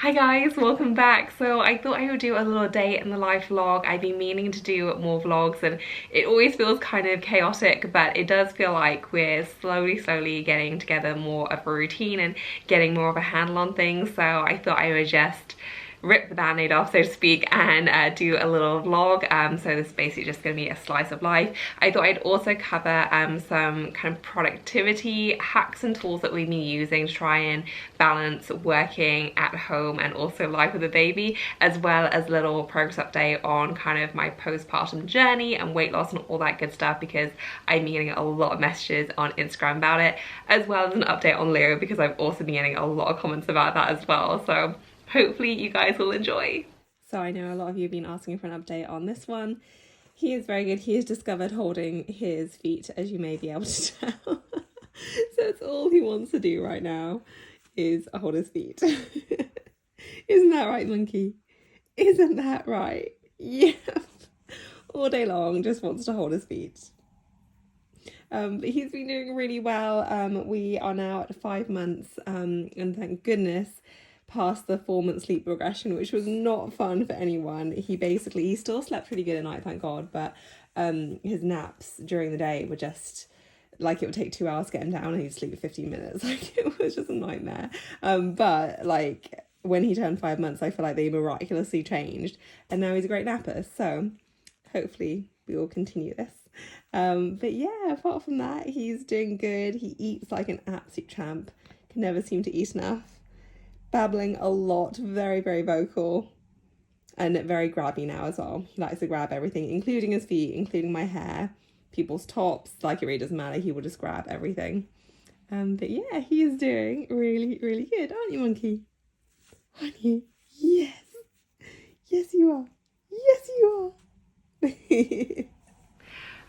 Hi guys, welcome back. So I thought I would do a little day in the life vlog. I've been meaning to do more vlogs and it always feels kind of chaotic, but it does feel like we're slowly getting together more of a routine and getting more of a handle on things. So I thought I would just rip the band-aid off, so to speak, and do a little vlog. So this is basically just going to be a slice of life. I thought I'd also cover some kind of productivity hacks and tools that we've been using to try and balance working at home and also life with a baby, as well as a little progress update on kind of my postpartum journey and weight loss and all that good stuff, because I'm getting a lot of messages on Instagram about it, as well as an update on Leo, because I've also been getting a lot of comments about that as well. So hopefully you guys will enjoy. So I know a lot of you have been asking for an update on this one. He is very good. He has discovered holding his feet, as you may be able to tell. So it's all he wants to do right now is hold his feet. Isn't that right, monkey? Isn't that right? Yeah. All day long, just wants to hold his feet. But he's been doing really well. We are now at 5 months, and thank goodness past the 4-month sleep regression, which was not fun for anyone. He still slept pretty good at night, thank God, but his naps during the day were just like, it would take 2 hours to get him down and he'd sleep 15 minutes. Like, it was just a nightmare. But like, when he turned 5 months, I feel like they miraculously changed, and now he's a great napper. So hopefully we will continue this. But yeah, apart from that, he's doing good. He eats like an absolute champ. Can never seem to eat enough. Babbling a lot, very vocal, and very grabby now as well. He likes to grab everything, including his feet, including my hair, people's tops. Like, it really doesn't matter, he will just grab everything. But yeah, he is doing really good, aren't you, monkey? Aren't you? Yes you are. Yes you are.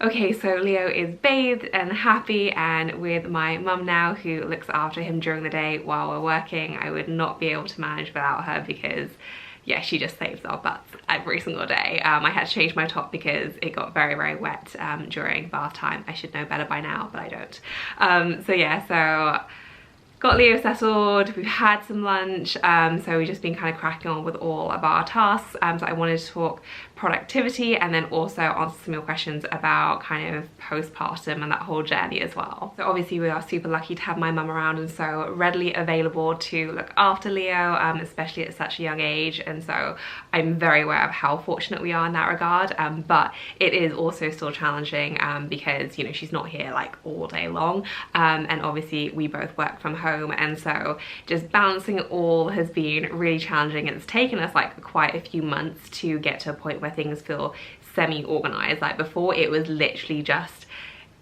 Okay, so Leo is bathed and happy and with my mum now, who looks after him during the day while we're working. I would not be able to manage without her, because yeah, she just saves our butts every single day. I had to change my top because it got very wet during bath time. I should know better by now, but I don't. So yeah, so got Leo settled, we've had some lunch, so we've just been kind of cracking on with all of our tasks. So I wanted to talk productivity and then also answer some of your questions about kind of postpartum and that whole journey as well. So obviously we are super lucky to have my mum around and so readily available to look after Leo, especially at such a young age, and so I'm very aware of how fortunate we are in that regard, but it is also still challenging because, you know, she's not here like all day long, and obviously we both work from home, and so just balancing it all has been really challenging. It's taken us like quite a few months to get to a point where things feel semi-organized. Like, before it was literally just,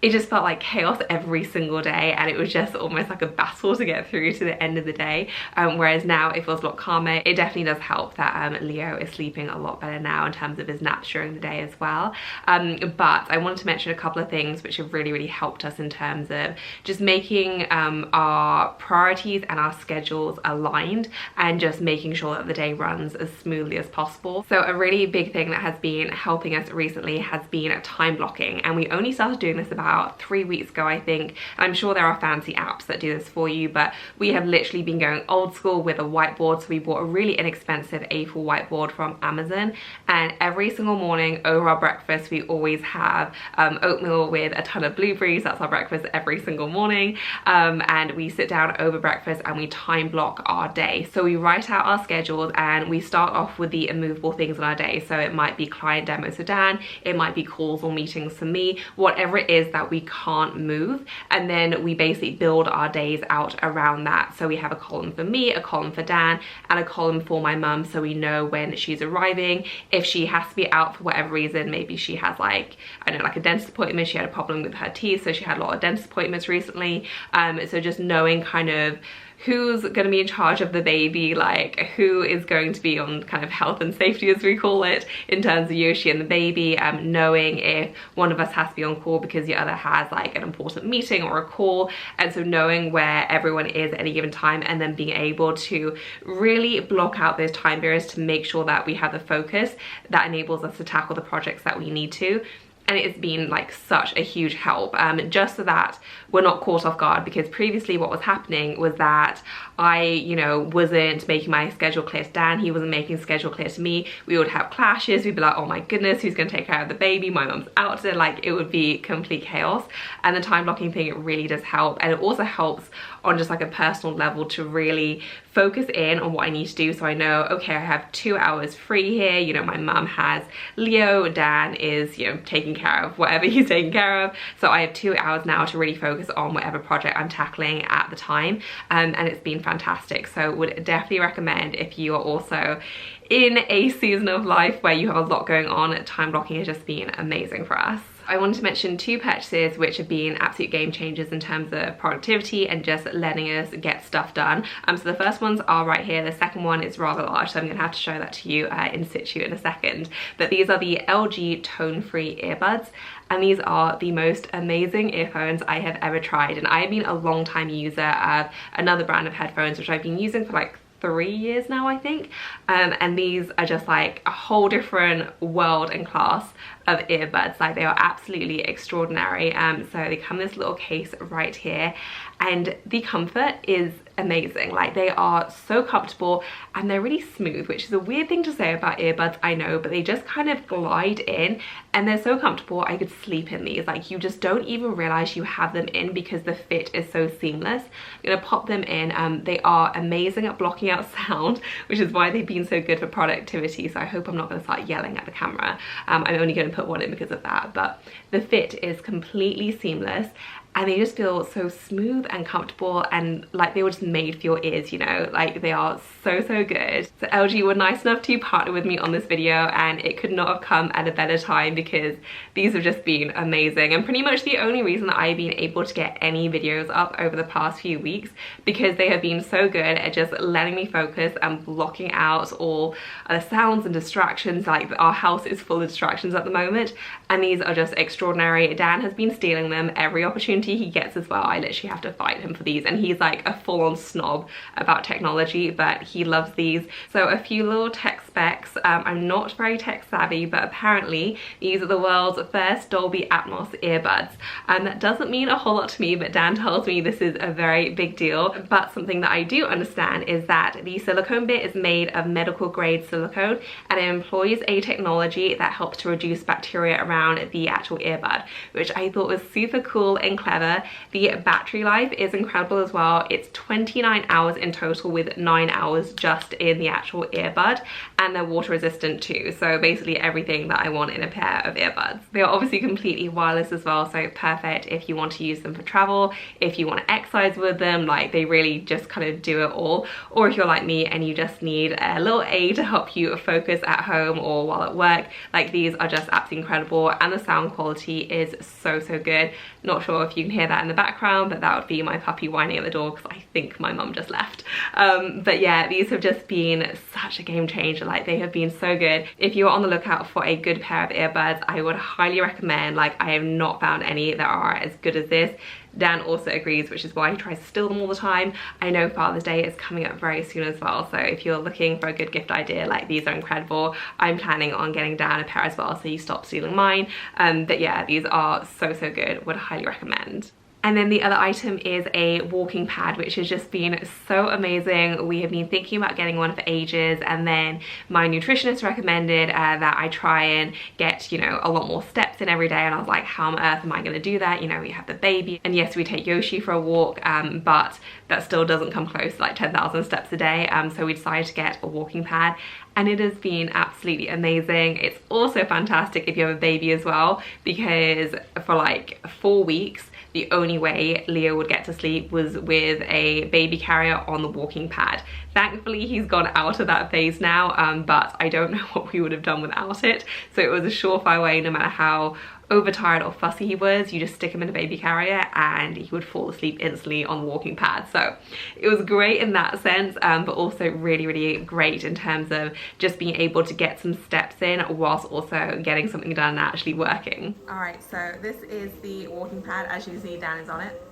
it just felt like chaos every single day, and it was just almost like a battle to get through to the end of the day, whereas now it feels a lot calmer. It definitely does help that Leo is sleeping a lot better now in terms of his naps during the day as well, but I wanted to mention a couple of things which have really helped us in terms of just making our priorities and our schedules aligned and just making sure that the day runs as smoothly as possible. So a really big thing that has been helping us recently has been time blocking, and we only started doing this about 3 weeks ago, I think. I'm sure there are fancy apps that do this for you, but we have literally been going old school with a whiteboard. So we bought a really inexpensive A4 whiteboard from Amazon, and every single morning over our breakfast we always have oatmeal with a ton of blueberries. That's our breakfast every single morning, and we sit down over breakfast and we time block our day. So we write out our schedules and we start off with the immovable things in our day. So it might be client demos for Dan, it might be calls or meetings for me, whatever it is that we can't move, and then we basically build our days out around that. So we have a column for me, a column for Dan, and a column for my mum, so we know when she's arriving. If she has to be out for whatever reason, maybe she has like, I don't know, like a dentist appointment, she had a problem with her teeth, so she had a lot of dentist appointments recently. So just knowing kind of who's going to be in charge of the baby, like who is going to be on kind of health and safety, as we call it, in terms of Yoshi and the baby, knowing if one of us has to be on call because the other has like an important meeting or a call, and so knowing where everyone is at any given time, and then being able to really block out those time periods to make sure that we have the focus that enables us to tackle the projects that we need to. and it's been like such a huge help, just so that we're not caught off guard, because previously what was happening was that I, you know, wasn't making my schedule clear to Dan, he wasn't making schedule clear to me. We would have clashes, we'd be like, oh my goodness, who's gonna take care of the baby? My mum's out today. Like, it would be complete chaos. And the time blocking thing, it really does help. And it also helps on just like a personal level to really focus in on what I need to do. So I know, okay, I have 2 hours free here. You know, my mum has Leo, Dan is, you know, taking care of whatever he's taking care of. So I have 2 hours now to really focus on whatever project I'm tackling at the time. And it's been fantastic. So would definitely recommend, if you are also in a season of life where you have a lot going on, time blocking has just been amazing for us. I wanted to mention 2 purchases which have been absolute game changers in terms of productivity and just letting us get stuff done. So the first ones are right here. The second one is rather large, so I'm gonna have to show that to you in situ in a second. But these are the LG tone-free earbuds, and these are the most amazing earphones I have ever tried. And I have been a long time user of another brand of headphones which I've been using for like 3 years now, I think, and these are just like a whole different world and class of earbuds. Like, they are absolutely extraordinary. So they come in this little case right here, and the comfort is amazing. Like, they are so comfortable and they're really smooth, which is a weird thing to say about earbuds, I know, but they just kind of glide in and they're so comfortable. I could sleep in these. Like, you just don't even realize you have them in because the fit is so seamless. I'm gonna pop them in. They are amazing at blocking out sound, which is why they've been so good for productivity. So I hope I'm not gonna start yelling at the camera. I'm only gonna put one in because of that, but the fit is completely seamless. And they just feel so smooth and comfortable, and like they were just made for your ears, you know, like they are so good. So LG were nice enough to partner with me on this video, and it could not have come at a better time because these have just been amazing, and pretty much the only reason that I've been able to get any videos up over the past few weeks, because they have been so good at just letting me focus and blocking out all the sounds and distractions. Like, our house is full of distractions at the moment, and these are just extraordinary. Dan has been stealing them every opportunity he gets as well. I literally have to fight him for these, and he's like a full-on snob about technology, but he loves these. So a few little tech specs. I'm not very tech savvy, but apparently these are the world's first Dolby Atmos earbuds, and that doesn't mean a whole lot to me, but Dan tells me this is a very big deal. But something that I do understand is that the silicone bit is made of medical grade silicone, and it employs a technology that helps to reduce bacteria around the actual earbud, which I thought was super cool and clever. The battery life is incredible as well. It's 29 hours in total, with 9 hours just in the actual earbud, and they're water resistant too. So basically everything that I want in a pair of earbuds. They are obviously completely wireless as well, so perfect if you want to use them for travel, if you want to exercise with them. Like, they really just kind of do it all. Or if you're like me and you just need a little aid to help you focus at home or while at work, like, these are just absolutely incredible, and the sound quality is so good. Not sure if you can hear that in the background, but that would be my puppy whining at the door because I think my mum just left. But yeah, these have just been such a game changer. Like, they have been so good. If you're on the lookout for a good pair of earbuds, I would highly recommend. Like, I have not found any that are as good as this. Dan also agrees, which is why he tries to steal them all the time. I know Father's Day is coming up very soon as well, so if you're looking for a good gift idea, like, these are incredible. I'm planning on getting Dan a pair as well, so you stop stealing mine. But yeah, these are so good. Would highly recommend. And then the other item is a walking pad, which has just been so amazing. We have been thinking about getting one for ages, and then my nutritionist recommended that I try and get, you know, a lot more steps in every day, and I was like, how on earth am I going to do that? You know, we have the baby, and yes, we take Yoshi for a walk, but that still doesn't come close to like 10,000 steps a day. So we decided to get a walking pad, and it has been absolutely amazing. It's also fantastic if you have a baby as well, because for like 4 weeks, the only way Leo would get to sleep was with a baby carrier on the walking pad. Thankfully, he's gone out of that phase now, but I don't know what we would have done without it. So it was a surefire way, no matter how overtired or fussy he was, you just stick him in a baby carrier and he would fall asleep instantly on the walking pad. So it was great in that sense, but also really great in terms of just being able to get some steps in whilst also getting something done and actually working. All right, so this is the walking pad. As you can see, Dan is on it.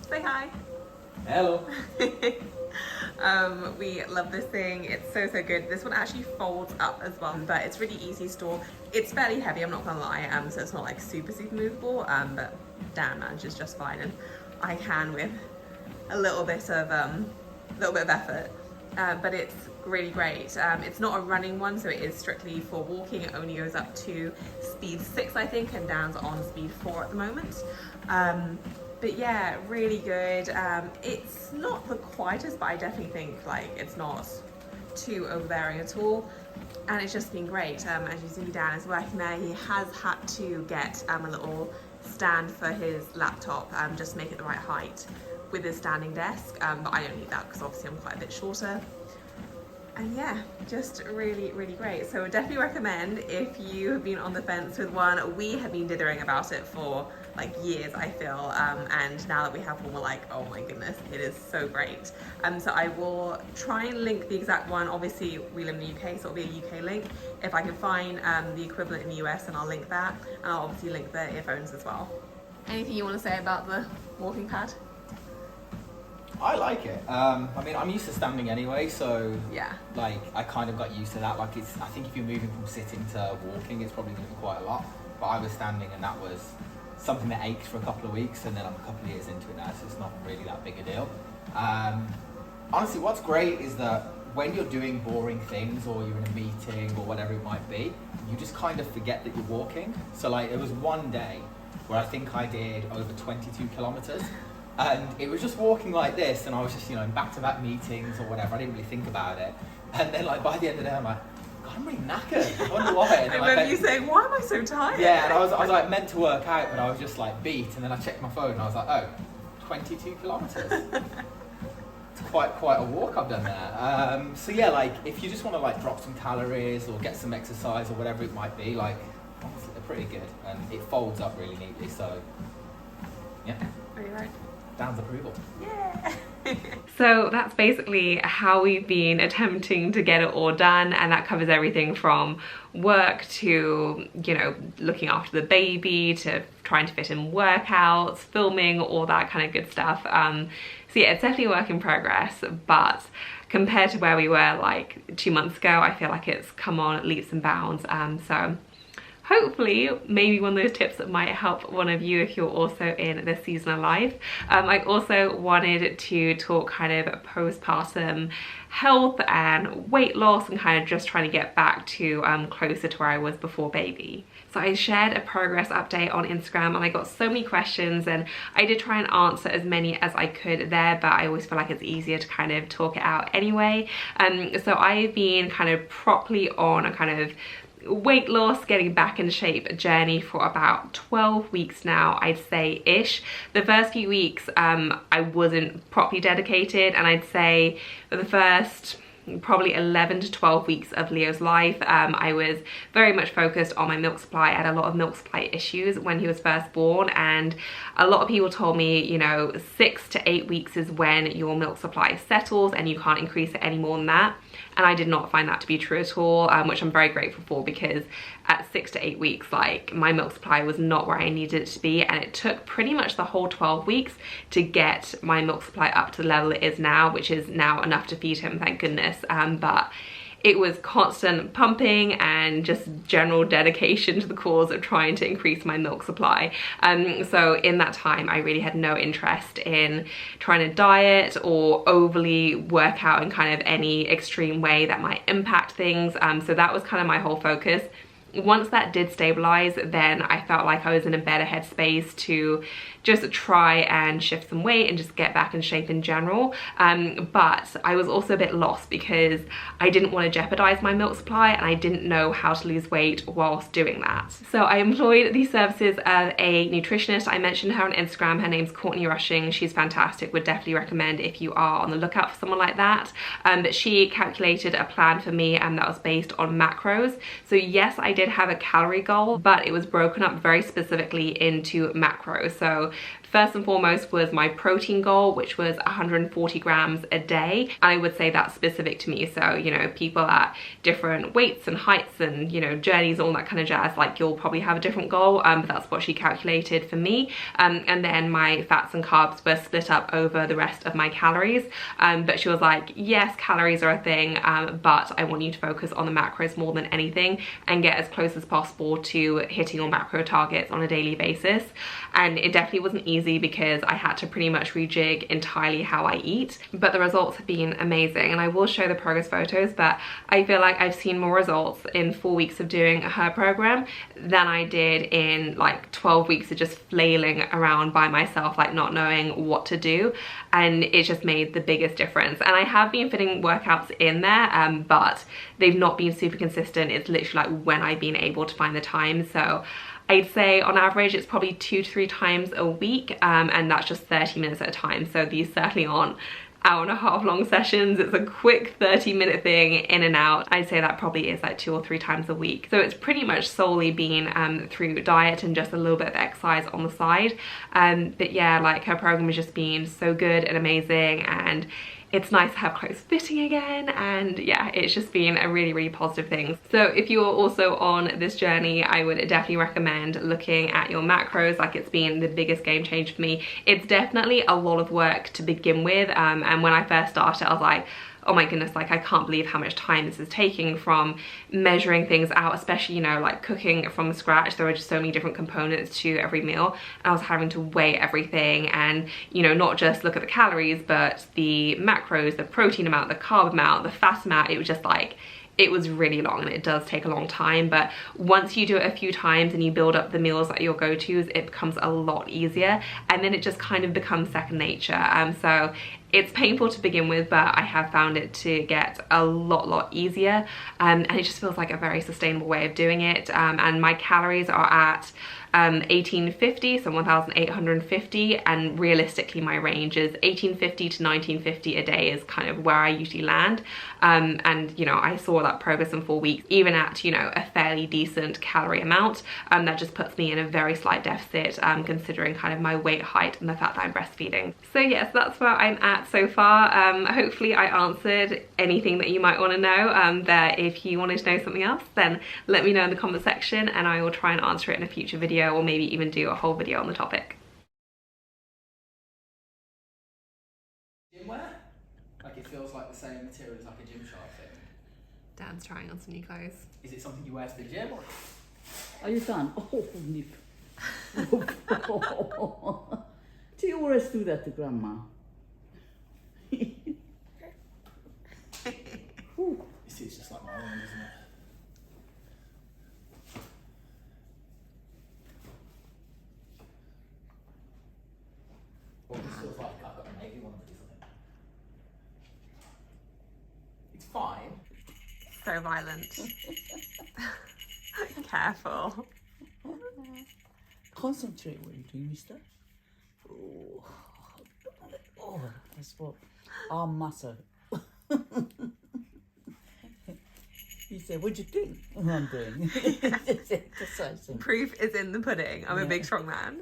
Say hi. Hello. We love this thing. It's so good. This one actually folds up as well, but it's really easy to store. It's fairly heavy, I'm not gonna lie, so it's not like super movable, but Dan manages just fine, and I can with a little bit of effort. But it's really great. It's not a running one, so it is strictly for walking. It only goes up to speed 6, I think, and Dan's on speed 4 at the moment. But yeah, really good. It's not the quietest, but I definitely think like it's not too overbearing at all. And it's just been great. As you see, Dan is working there. He has had to get a little stand for his laptop, just to make it the right height with his standing desk. But I don't need that because obviously I'm quite a bit shorter. And yeah, just really great. So I definitely recommend if you have been on the fence with one. We have been dithering about it for like years, I feel, and now that we have one, we're like, oh my goodness, it is so great. So I will try and link the exact one. Obviously we live in the UK, so it'll be a UK link. If I can find the equivalent in the US, then I'll link that, and I'll obviously link the earphones as well. Anything you want to say about the walking pad? I like it. I mean, I'm used to standing anyway, so yeah, like I kind of got used to that. Like I think if you're moving from sitting to walking, it's probably going to be quite a lot. But I was standing, and that was something that ached for a couple of weeks, and then I'm a couple of years into it now, so it's not really that big a deal. Honestly, what's great is that when you're doing boring things, or you're in a meeting, or whatever it might be, you just kind of forget that you're walking. So like, there was one day where I think I did over 22 kilometers. And it was just walking like this, and I was just, in back-to-back meetings or whatever. I didn't really think about it. And then, like, by the end of the day, I'm like, God, I'm really knackered. I wonder why. And I remember you saying, why am I so tired? Yeah, and I was like meant to work out, but I was just like beat. And then I checked my phone, and I was like, oh, 22 kilometers. It's quite a walk I've done there. So yeah, like, if you just want to like drop some calories or get some exercise or whatever it might be, like, honestly, they're pretty good, and it folds up really neatly. So yeah. Are you right? Dan's approval. Yeah. So that's basically how we've been attempting to get it all done, and that covers everything from work to, looking after the baby, to trying to fit in workouts, filming, all that kind of good stuff. So yeah, it's definitely a work in progress, but compared to where we were like 2 months ago, I feel like it's come on leaps and bounds. So hopefully maybe one of those tips that might help one of you if you're also in this season of life. I also wanted to talk kind of postpartum health and weight loss, and kind of just trying to get back to closer to where I was before baby. So I shared a progress update on Instagram, and I got so many questions, and I did try and answer as many as I could there, but I always feel like it's easier to kind of talk it out anyway. So I've been kind of properly on a kind of weight loss, getting back in shape journey for about 12 weeks now, I'd say ish. The first few weeks I wasn't properly dedicated, and I'd say for the first probably 11 to 12 weeks of Leo's life, I was very much focused on my milk supply. I had a lot of milk supply issues when he was first born, and a lot of people told me, 6 to 8 weeks is when your milk supply settles and you can't increase it any more than that. And I did not find that to be true at all, which I'm very grateful for, because at 6 to 8 weeks, like, my milk supply was not where I needed it to be, and it took pretty much the whole 12 weeks to get my milk supply up to the level it is now, which is now enough to feed him, thank goodness. But it was constant pumping and just general dedication to the cause of trying to increase my milk supply. So in that time, I really had no interest in trying to diet or overly work out in kind of any extreme way that might impact things. So that was kind of my whole focus. Once that did stabilize, then I felt like I was in a better headspace to just try and shift some weight and just get back in shape in general. But I was also a bit lost because I didn't want to jeopardize my milk supply, and I didn't know how to lose weight whilst doing that. So I employed the services of a nutritionist. I mentioned her on Instagram. Her name's Courtney Rushing. She's fantastic. Would definitely recommend if you are on the lookout for someone like that. But she calculated a plan for me, and that was based on macros. So yes, I did have a calorie goal, but it was broken up very specifically into macros. So First and foremost was my protein goal, which was 140 grams a day. And I would say that's specific to me. So, you know, people at different weights and heights and, you know, journeys, all that kind of jazz, like you'll probably have a different goal, but that's what she calculated for me. And then my fats and carbs were split up over the rest of my calories. But she was like, yes, calories are a thing, but I want you to focus on the macros more than anything and get as close as possible to hitting your macro targets on a daily basis. And it definitely wasn't easy because I had to pretty much rejig entirely how I eat, but the results have been amazing. And I will show the progress photos, but I feel like I've seen more results in 4 weeks of doing her program than I did in like 12 weeks of just flailing around by myself, like not knowing what to do. And it just made the biggest difference. And I have been fitting workouts in there, but they've not been super consistent. It's literally like when I've been able to find the time. So I'd say on average it's probably 2 to 3 times a week, and that's just 30 minutes at a time. So these certainly aren't hour-and-a-half long sessions. It's a quick 30-minute thing in and out. I'd say that probably is like 2 or 3 times a week. So it's pretty much solely been through diet and just a little bit of exercise on the side. But yeah, like her program has just been so good and amazing, and it's nice to have clothes fitting again, and yeah, it's just been a really, really positive thing. So if you're also on this journey, I would definitely recommend looking at your macros. Like, it's been the biggest game changer for me. It's definitely a lot of work to begin with, and when I first started, I was like, oh my goodness, like I can't believe how much time this is taking, from measuring things out, especially, you know, like cooking from scratch. There were just so many different components to every meal, and I was having to weigh everything and, you know, not just look at the calories, but the macros, the protein amount, the carb amount, the fat amount. It was just like, it was really long, and it does take a long time, but once you do it a few times and you build up the meals that your go-tos, it becomes a lot easier, and then it just kind of becomes second nature. So it's painful to begin with, but I have found it to get a lot easier, and it just feels like a very sustainable way of doing it. And my calories are at 1850, so 1850, and realistically my range is 1850 to 1950 a day is kind of where I usually land. And you know, I saw that progress in 4 weeks, even at, you know, a fairly decent calorie amount. That just puts me in a very slight deficit, considering kind of my weight, height, and the fact that I'm breastfeeding. So yes, that's where I'm at so far. Hopefully I answered anything that you might want to know. That if you wanted to know something else, then let me know in the comment section, and I will try and answer it in a future video, or maybe even do a whole video on the topic. Gym wear? Like, it feels like the same material as like a Gymshark thing. Dad's trying on some new clothes. Is it something you wear to the gym, or? Are you done? Oh, nip. Do you always do that to grandma? It's just like my own, isn't it? Well, this feels like I've got a navy one of these, I think. It's fine. So violent. Careful. Concentrate what you're doing, mister. Oh, that's what arm muscle. He said, what'd you think? What I'm doing. Exercising. Proof is in the pudding. I'm a big strong man.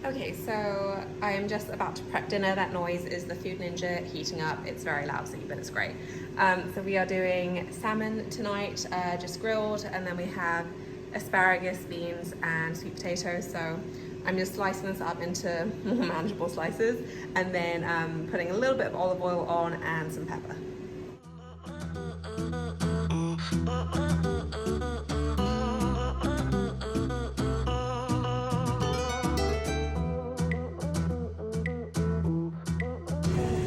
Okay, so I am just about to prep dinner. That noise is the Food Ninja heating up. It's very lousy, but it's great. So we are doing salmon tonight, just grilled, and then we have asparagus, beans, and sweet potatoes. So I'm just slicing this up into more manageable slices, and then putting a little bit of olive oil on and some pepper.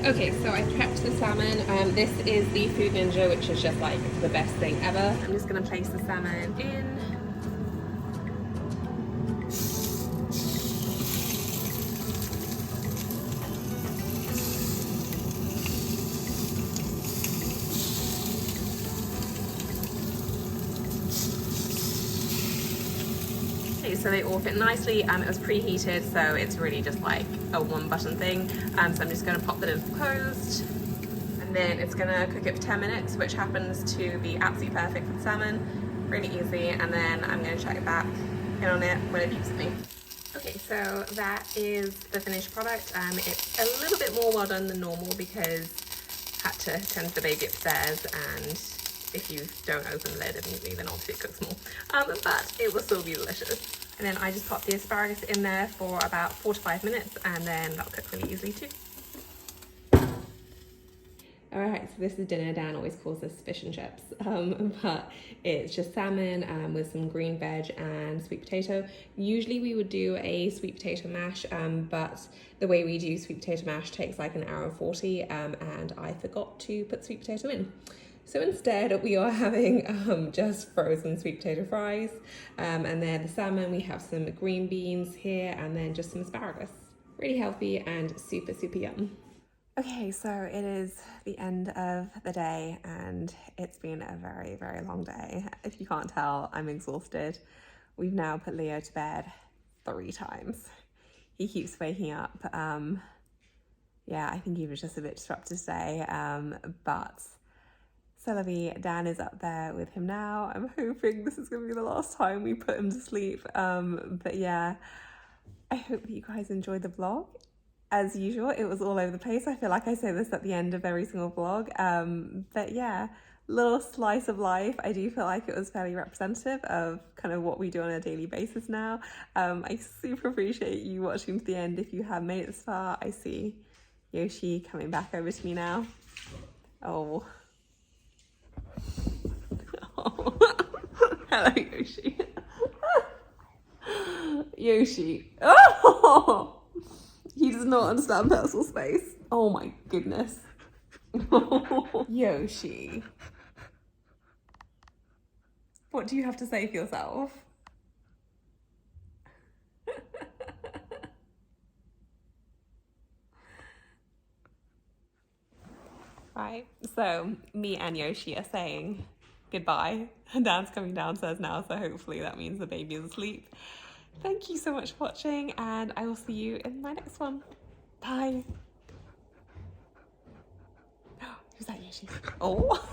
Okay, so I prepped the salmon. This is the Food Ninja, which is just like the best thing ever. I'm just gonna place the salmon in. So they all fit nicely. It was preheated, so it's really just like a one button thing. So I'm just gonna pop that in closed, and then it's gonna cook it for 10 minutes, which happens to be absolutely perfect for the salmon. Really easy, and then I'm gonna check back in on it when it beeps at me. Okay, so that is the finished product. It's a little bit more well done than normal because I had to tend the baby upstairs, and if you don't open the lid immediately, then obviously it cooks more. But it will still be delicious. And then I just pop the asparagus in there for about 4 to 5 minutes, and then that'll cook really easily too. Alright, so this is dinner. Dan always calls this fish and chips, but it's just salmon with some green veg and sweet potato. Usually we would do a sweet potato mash, but the way we do sweet potato mash takes like an hour and 40, and I forgot to put sweet potato in. So instead we are having just frozen sweet potato fries, and then the salmon, we have some green beans here, and then just some asparagus. Really healthy and super, super yum. Okay, so it is the end of the day and it's been a very, very long day. If you can't tell, I'm exhausted. We've now put Leo to bed 3 times. He keeps waking up. Yeah, I think he was just a bit disrupted today, but Celebi, Dan is up there with him now. I'm hoping this is going to be the last time we put him to sleep. But yeah, I hope that you guys enjoyed the vlog. As usual, it was all over the place. I feel like I say this at the end of every single vlog. But yeah, little slice of life. I do feel like it was fairly representative of kind of what we do on a daily basis now. I super appreciate you watching to the end if you have made it this far. I see Yoshi coming back over to me now. Oh. Hello, Yoshi. Yoshi. Oh! He does not understand personal space. Oh my goodness. Yoshi. What do you have to say for yourself? Right, so me and Yoshi are saying goodbye. Dan's coming downstairs now, so hopefully that means the baby is asleep. Thank you so much for watching, and I will see you in my next one. Bye. Who's that, Yoshi? Oh.